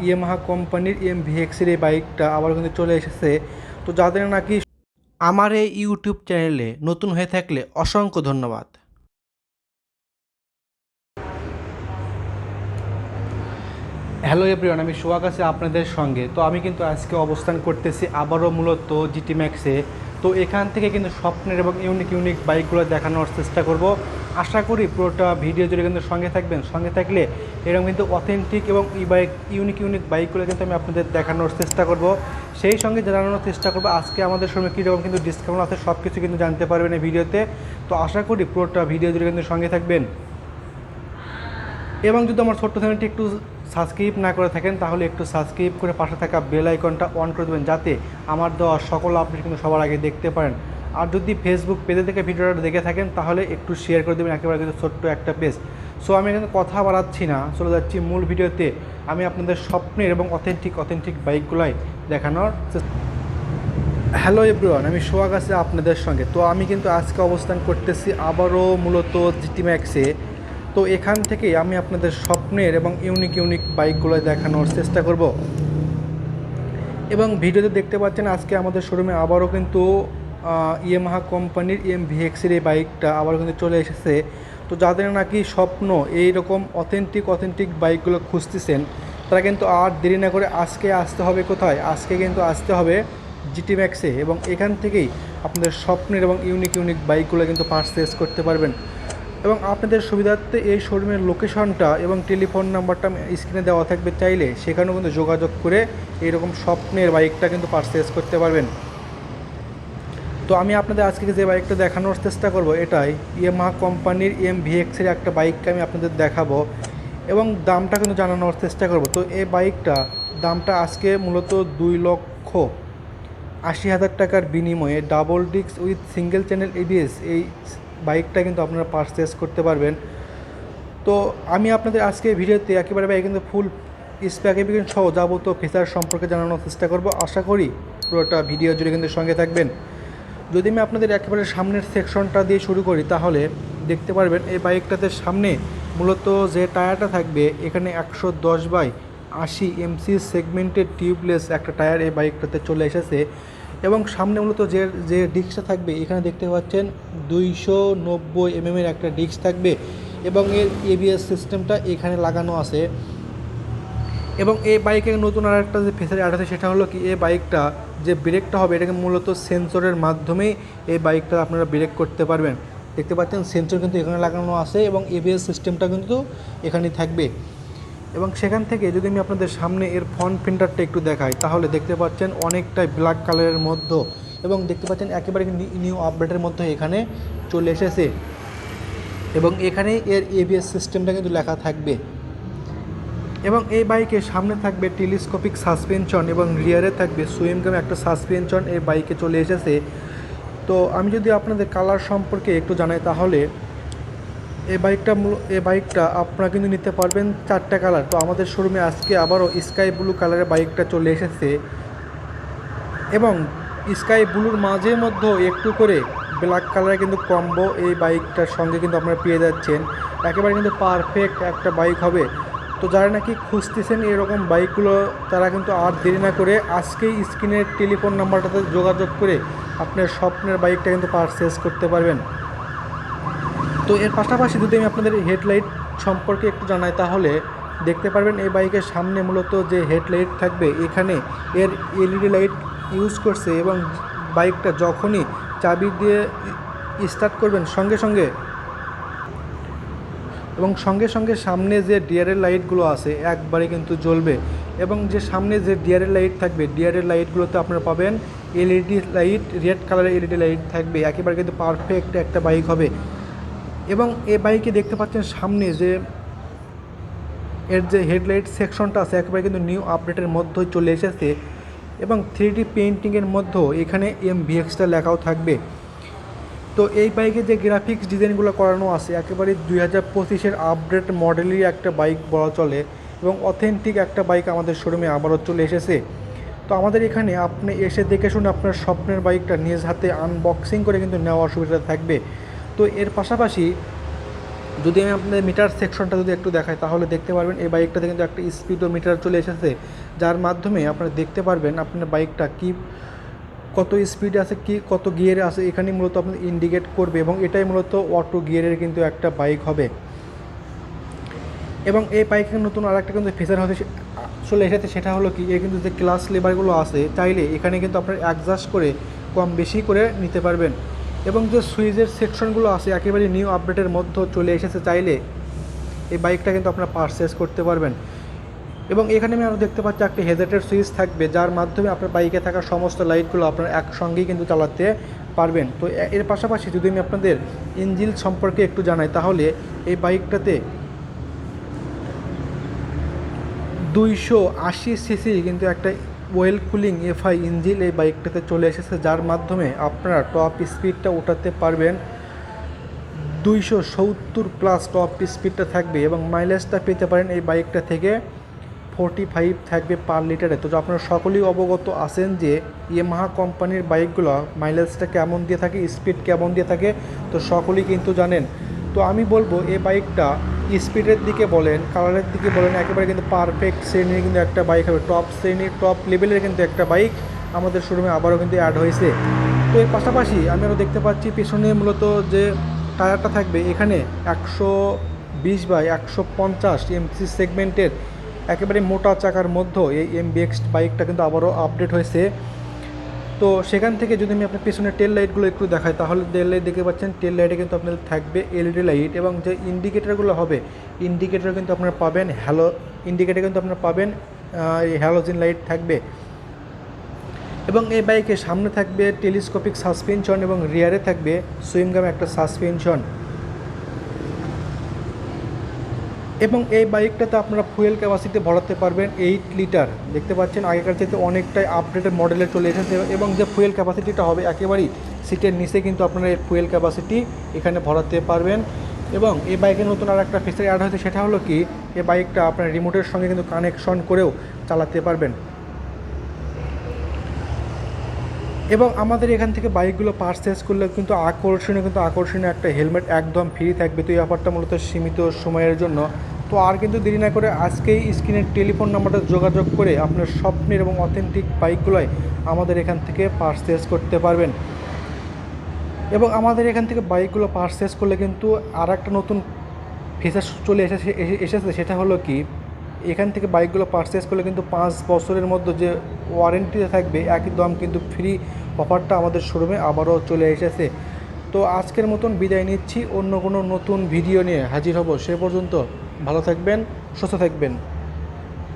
Yamaha কোম্পানির MVX-এর এই বাইকটা আবার কিন্তু চলে এসেছে। তো যাদের নাকি আমার এই ইউটিউব চ্যানেলে নতুন হয়ে থাকলে অসংখ্য ধন্যবাদ। হ্যালো এভরিওয়ান, আমি সোহাগ আছি আপনাদের সঙ্গে। তো আমি কিন্তু আজকে অবস্থান করতেছি আবারও মূলত জিটি ম্যাক্সে। তো এখান থেকে কিন্তু স্বপ্নের এবং ইউনিক ইউনিক বাইকগুলো দেখানোর চেষ্টা করব। আশা করি পুরোটা ভিডিও জুড়ে কিন্তু সঙ্গে থাকবেন। সঙ্গে থাকলে এরকম কিন্তু অথেন্টিক এবং ইউনিক ইউনিক বাইকগুলো কিন্তু আমি আপনাদের দেখানোর চেষ্টা করব। সেই সঙ্গে জানানোর চেষ্টা করব আজকে আমাদের সময় কীরকম কিন্তু ডিসকাউন্ট আছে, সব কিছু কিন্তু জানতে পারবেন এই ভিডিওতে। তো আশা করি পুরোটা ভিডিও জুড়ে কিন্তু সঙ্গে থাকবেন। এবং যদি আমার ছোট্ট চ্যানেলটি একটু সাবস্ক্রাইব না করে থাকেন তাহলে একটু সাবস্ক্রাইব করে পাশে থাকা বেল আইকনটা অন করে দেবেন, যাতে আমার দেওয়া সকল আপডেট কিন্তু সবার আগে দেখতে পারেন। আর যদি ফেসবুক পেজে থেকে ভিডিওটা দেখে থাকেন তাহলে একটু শেয়ার করে দেবেন, একেবারে কিন্তু ছোট্ট একটা পেজ। সো আমি এখানে কথা বাড়াচ্ছি না, চলে যাচ্ছি মূল ভিডিওতে। আমি আপনাদের স্বপ্নের এবং অথেন্টিক বাইকগুলাই দেখানোর চেষ্টা। হ্যালো এভরিওয়ান, আমি সোহাগ আছি আপনাদের সঙ্গে। তো আমি কিন্তু আজকে অবস্থান করতেছি আবারও মূলত জিটি ম্যাক্সে। তো এখান থেকেই আমি আপনাদের স্বপ্নের এবং ইউনিক ইউনিক বাইকগুলো দেখানোর চেষ্টা করব। এবং ভিডিওতে দেখতে পাচ্ছেন আজকে আমাদের শোরুমে আবারও কিন্তু ইয়ামাহা কোম্পানির MVX-এর এই বাইকটা আবারও কিন্তু চলে এসেছে। তো যাদের নাকি স্বপ্ন এইরকম অথেন্টিক বাইকগুলো খুঁজতেছেন, তারা কিন্তু আর দেরি না করে আজকে আসতে হবে। কোথায়? আজকে কিন্তু আসতে হবে জিটি ম্যাক্সে, এবং এখান থেকেই আপনাদের স্বপ্নের এবং ইউনিক ইউনিক বাইকগুলো কিন্তু পারচেজ করতে পারবেন। এবং আপনাদের সুবিধার্থে এই শোরুমের লোকেশনটা এবং টেলিফোন নাম্বারটা স্ক্রিনে দেওয়া থাকবে, চাইলে সেখানেও কিন্তু যোগাযোগ করে এইরকম স্বপ্নের বাইকটা কিন্তু পারচেজ করতে পারবেন। তো আমি আপনাদের আজকে যে বাইকটা দেখানোর চেষ্টা করব, এটাই ইয়ামাহা কোম্পানির MVX-এর একটা বাইককে আমি আপনাদের দেখাবো এবং দামটা কিন্তু জানানোর চেষ্টা করব। তো এই বাইকটা দামটা আজকে মূলত 2,80,000 টাকার বিনিময়ে double disc with single channel ABS এই বাইকটা কিন্তু আপনারা পারচেস করতে পারবেন। তো আমি আপনাদের আজকে ভিডিওতে একেবারে বাইক কিন্তু ফুল স্পেসিফিকেশন সহ যাবতীয় ফিচার সম্পর্কে জানানোর চেষ্টা করব। আশা করি পুরোটা ভিডিও জুড়ে কিন্তু সঙ্গে থাকবেন। যদি আমি আপনাদের একেবারে সামনের সেকশনটা দিয়ে শুরু করি তাহলে দেখতে পারবেন এই বাইকটাতে সামনে মূলত যে টায়ারটা থাকবে, এখানে 110/80 MC সেগমেন্টের টিউবলেস একটা টায়ার এই বাইকটাতে চলে এসেছে। এবং সামনে মূলত যে ডিস্কটা থাকবে, এখানে দেখতে পাচ্ছেন 290 mm একটা ডিস্ক থাকবে এবং এর ABS সিস্টেমটা এখানে লাগানো আছে। এবং এই বাইকে নতুন আর একটা যে ফিচার অ্যাড আছে, সেটা হলো কি, এই বাইকটা যে ব্রেকটা হবে এটাকে মূলত সেন্সরের মাধ্যমেই এই বাইকটা আপনারা ব্রেক করতে পারবেন। দেখতে পাচ্ছেন সেন্সর কিন্তু এখানে লাগানো আছে এবং ABS সিস্টেমটা কিন্তু এখানেই থাকবে। এবং সেখান থেকে যদি আমি আপনাদের সামনে এর ফ্রন্ট ফেন্ডারটা একটু দেখাই তাহলে দেখতে পাচ্ছেন অনেকটাই ব্ল্যাক কালারের মধ্যে, এবং দেখতে পাচ্ছেন একেবারে নিউ আপডেটের মধ্যে এখানে চলে এসেছে। এবং এখানে এর ABS সিস্টেমটা কিন্তু লেখা থাকবে। এবং এই বাইকের সামনে থাকবে টেলিস্কোপিক সাসপেনশন এবং রিয়ারে থাকবে সুইমগাম একটা সাসপেনশন এই বাইকে চলে এসেছে। তো আমি যদি আপনাদের কালার সম্পর্কে একটু জানাই তাহলে এই বাইকটা আপনারা কিন্তু নিতে পারবেন 4টা কালার। তো আমাদের শোরুমে আজকে আবারও স্কাই ব্লু কালারের বাইকটা চলে এসেছে এবং স্কাই ব্লুর মাঝে মধ্যে একটু করে ব্ল্যাক কালারের কিন্তু কম্বো এই বাইকটার সঙ্গে কিন্তু আপনারা পেয়ে যাচ্ছেন। একেবারে কিন্তু পারফেক্ট একটা বাইক হবে। তো যারা নাকি খুঁজতেছেন এরকম বাইকগুলো, তারা কিন্তু আর দেরি না করে আজকেই স্ক্রিনের টেলিফোন নাম্বারটাতে যোগাযোগ করে আপনার স্বপ্নের বাইকটা কিন্তু পারচেজ করতে পারবেন। তো এর পাশাপাশি যদি আমি আপনাদের হেডলাইট সম্পর্কে একটু জানাই তাহলে দেখতে পারবেন এই বাইকের সামনে মূলত যে হেডলাইট থাকবে, এখানে এর LED লাইট ইউজ করছে এবং বাইকটা যখনই চাবি দিয়ে স্টার্ট করবেন সঙ্গে সঙ্গে সামনে যে ডিআরের লাইটগুলো আছে একবারে কিন্তু জ্বলবে। এবং যে সামনে যে ডিআরের লাইট থাকবে, ডিআরের লাইটগুলোতে আপনারা পাবেন LED লাইট, রেড কালারের LED লাইট থাকবে। একেবারে কিন্তু পারফেক্ট একটা বাইক হবে। এবং এই বাইকে দেখতে পাচ্ছেন সামনে যে এর যে হেডলাইট সেকশনটা আছে একেবারে কিন্তু নিউ আপডেটের মধ্যেই চলে এসেছে এবং 3D পেইন্টিংয়ের মধ্যেও এখানে MVX-টা লেখাও থাকবে। তো এই বাইকে যে গ্রাফিক্স ডিজাইনগুলো করানো আছে একেবারে 2025-এর আপডেট মডেলেরই একটা বাইক বলা চলে এবং অথেন্টিক একটা বাইক আমাদের শোরুমে আবারও চলে এসেছে। তো আমাদের এখানে আপনি এসে দেখে শুনে আপনার স্বপ্নের বাইকটা নিজ হাতে আনবক্সিং করে কিন্তু নেওয়ার সুবিধা থাকবে। তো এর পাশাপাশি যদি আমি আপনাদের মিটার সেকশনটা যদি একটু দেখাই তাহলে দেখতে পারবেন এই বাইকটাতে কিন্তু একটা স্পিডোমিটার চলে এসেছে, যার মাধ্যমে আপনারা দেখতে পারবেন আপনার বাইকটা কি কত স্পিডে আছে, কি কত গিয়ারে আছে, এখানে মূলত আপনার ইন্ডিকেট করবে এবং এটাই মূলত অটো গিয়ারের কিন্তু একটা বাইক হবে। এবং এই বাইকের নতুন আর একটা কিন্তু ফিচার হতে চলে এসেছে, সেটা হলো কি এর কিন্তু যে ক্লাস লেভারগুলো আছে চাইলে এখানে কিন্তু আপনার অ্যাডজাস্ট করে কম বেশি করে নিতে পারবেন। এবং যে সুইচের সেকশনগুলো আছে একেবারে নিউ আপডেটের মধ্যে চলে এসেছে, চাইলে এই বাইকটা কিন্তু আপনারা পারচেস করতে পারবেন। এবং এখানে আমি আরও দেখতে পাচ্ছি একটা হেডলাইটের সুইচ থাকবে, যার মাধ্যমে আপনার বাইকে থাকা সমস্ত লাইটগুলো আপনারা একসঙ্গেই কিন্তু চালাতে পারবেন। তো এর পাশাপাশি যদি আমি আপনাদের ইঞ্জিন সম্পর্কে একটু জানাই তাহলে এই বাইকটাতে 280 সিসি কিন্তু একটা ওয়েল কুলিং এফআই ইঞ্জিন এই বাইকটাতে চলে এসেছে, যার মাধ্যমে আপনারা টপ স্পিডটা ওঠাতে পারবেন। 270+ টপ স্পিডটা থাকবে এবং মাইলেজটা পেতে পারেন এই বাইকটা থেকে 45 থাকবে পার লিটারে। তো আপনারা সকলেই অবগত আছেন যে ইয়ামাহা কোম্পানির বাইকগুলো মাইলেজটা কেমন দিয়ে থাকে, স্পিড কেমন দিয়ে থাকে, তো সকলেই কিন্তু জানেন। তো আমি বলবো এই বাইকটা স্পিডের দিকে বলেন, কালারের দিকে বলেন, একেবারে কিন্তু পারফেক্ট শ্রেণীর কিন্তু একটা বাইক হবে, টপ শ্রেণীর টপ লেভেলের কিন্তু একটা বাইক আমাদের শোরুমে আবারও কিন্তু অ্যাড হয়েছে। তো এর পাশাপাশি আমি আরও দেখতে পাচ্ছি পেছনে মূলত যে টায়ারটা থাকবে এখানে 120/150 এমসি সেগমেন্টের একেবারে মোটা চাকার মধ্যে এই এমবিএক্স বাইকটা কিন্তু আবারও আপডেট হয়েছে। তো সেখান থেকে যদি আমি আপনার পেছনের টেল লাইটগুলো একটু দেখাই তাহলে টেল লাইট দেখতে পাচ্ছেন, টেল লাইটে কিন্তু আপনাদের থাকবে এলইডি লাইট এবং যে ইন্ডিকেটারগুলো হবে ইন্ডিকেটার কিন্তু আপনারা পাবেন ইন্ডিকেটার কিন্তু আপনারা পাবেন হ্যালোজেন লাইট থাকবে। এবং এই বাইকের সামনে থাকবে টেলিস্কোপিক সাসপেনশন এবং রিয়ারে থাকবে সুইংগাম একটা সাসপেনশন। এবং এই বাইকটাতে আপনারা ফুয়েল ক্যাপাসিটি ভরাতে পারবেন 8 লিটার। দেখতে পাচ্ছেন আগেকার চাইতে অনেকটাই আপডেটেড মডেলে চলে এসেছে এবং যে ফুয়েল ক্যাপাসিটিটা হবে একেবারেই সিটের নিচে কিন্তু আপনারা এই ফুয়েল ক্যাপাসিটি এখানে ভরাতে পারবেন। এবং এই বাইকের নতুন আর একটা ফিচার অ্যাড হয়েছে, সেটা হলো কি এই বাইকটা আপনার রিমোটের সঙ্গে কিন্তু কানেকশন করেও চালাতে পারবেন। এবং আমাদের এখান থেকে বাইকগুলো পারচেস করলে কিন্তু আকর্ষণীয় একটা হেলমেট একদম ফ্রি থাকবে। তো এই অফারটা মূলত সীমিত সময়ের জন্য। তো আর কিন্তু দেরি না করে আজকেই স্ক্রিনের টেলিফোন নাম্বারটা যোগাযোগ করে আপনার স্বপ্নের এবং অথেন্টিক বাইকগুলোই আমাদের এখান থেকে পারচেস করতে পারবেন। এবং আমাদের এখান থেকে বাইকগুলো পারচেস করলে কিন্তু আর একটা নতুন ফিচার চলে এসেছে, সেটা হলো কি এখান থেকে বাইকগুলো পারচেস করলে কিন্তু 5 বছরের মধ্যে যে ওয়ারেন্টিতে থাকবে একদম কিন্তু ফ্রি অফারটা আমাদের শোরুমে আবারও চলে এসেছে। তো আজকের মতন বিদায় নিচ্ছি, অন্য কোনো নতুন ভিডিও নিয়ে হাজির হব। সে পর্যন্ত ভালো থাকবেন, সুস্থ থাকবেন।